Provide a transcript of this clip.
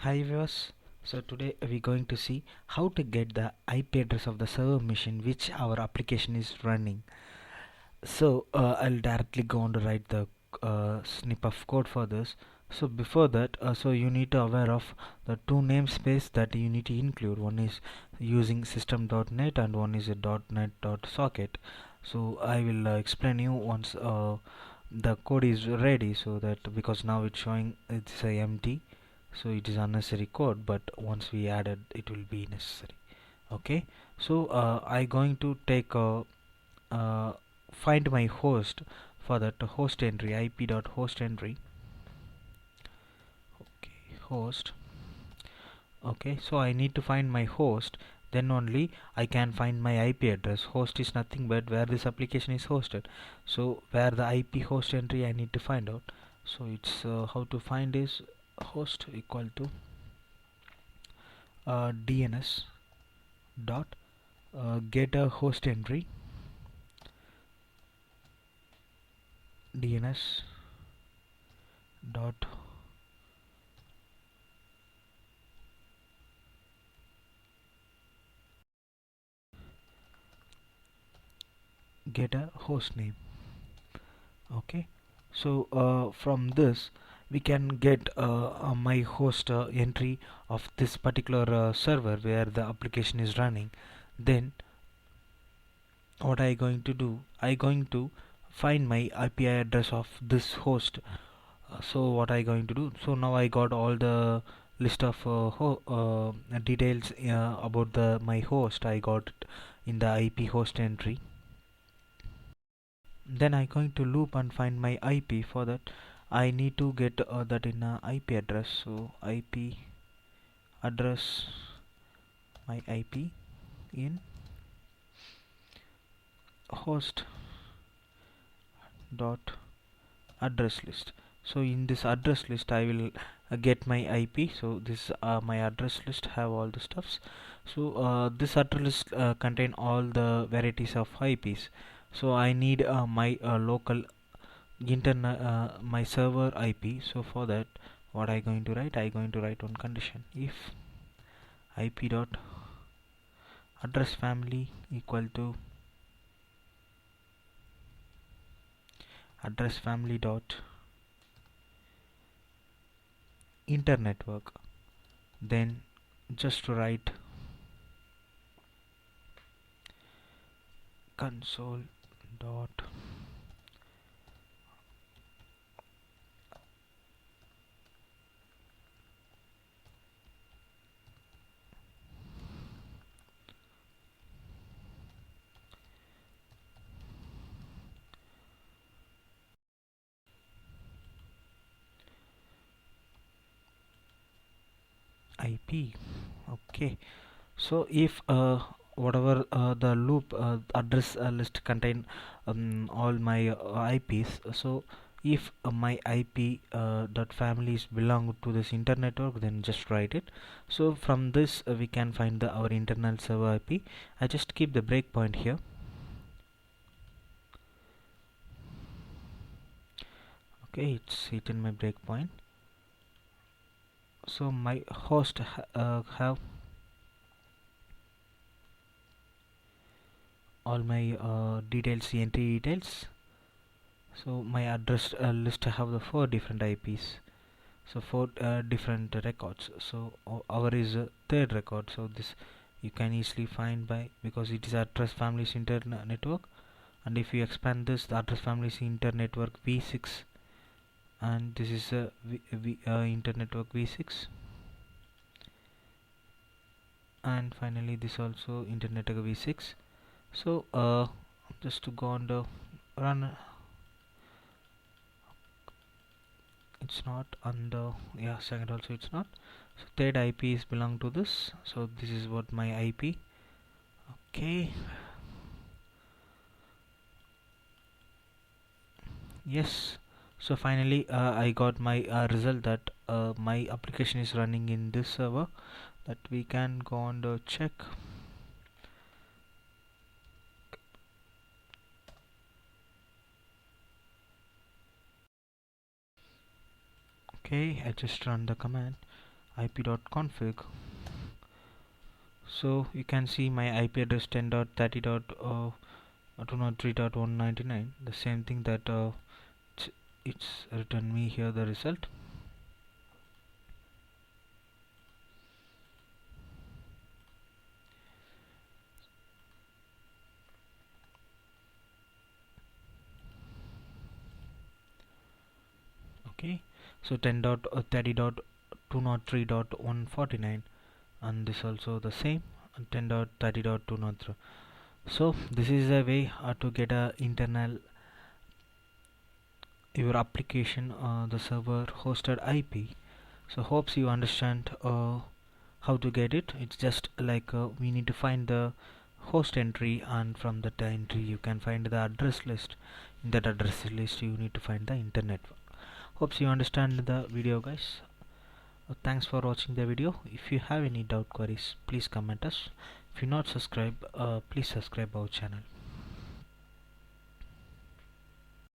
Hi viewers. So today we're going to see how to get the IP address of the server machine which our application is running. So I'll directly go on to write the snip of code for this. So before that, so you need to aware of the two namespace that you need to include. One is using system.net and one is a .net.socket. So I will explain you once the code is ready, so that because now it's showing it's a empty, so it is unnecessary code, but once we add it, it will be necessary. Okay, so I going to take uh, find my host. For that host entry, ip.host entry. Okay, host. Okay, so I need to find my host, then only I can find my IP address. Host is nothing but where this application is hosted, so where the IP host entry I need to find out. So it's how to find is host equal to DNS dot get a host entry, DNS dot get a host name. Okay, so from this we can get my host entry of this particular server where the application is running. Then what I going to do, I going to find my IP address of this host. So what I going to do, so now I got all the list of details about the my host. I got it in the IP host entry. Then I going to loop and find my IP. For that I need to get that in a IP address. So IP address, my IP in host dot address list. So in this address list I will get my IP. So this my address list have all the stuffs. So this address list contain all the varieties of IPs. So I need my local internet my server IP. So for that what I going to write, I going to write one condition: if IP dot address family equal to address family dot internetwork, then just to write console dot IP. Okay, so if whatever the loop address list contain all my IPs, so if my IP dot families belong to this internet network, then just write it. So from this we can find the our internal server IP. I just keep the breakpoint here. Okay, it's hidden my breakpoint. So my host have all my details, entry details. So my address list have the 4 different IPs, so 4 different records. So our is third record. So this you can easily find by, because it is address families internet network, and if you expand this, the address families inter network v6, and this is a inter network v6, and finally this also internet network v6. So just to go on the run, it's not under, yeah, second also it's not. So third IP is belong to this. So this is what my IP. Okay, yes. So finally I got my result that my application is running in this server, that we can go on the check. Okay, I just run the command. ip.config. So you can see my IP address 10.30.203.199, the same thing that it's written me here the result. Okay, so 10.30.203.149, and this also the same, and 10.30.203. So this is a way to get a internal your application the server hosted IP. So hopes you understand how to get it. It's just like we need to find the host entry, and from that entry you can find the address list. In that address list you need to find the internet. Hopes you understand the video, guys. Thanks for watching the video. If you have any doubt queries, please comment us. If you're not subscribed, please subscribe our channel.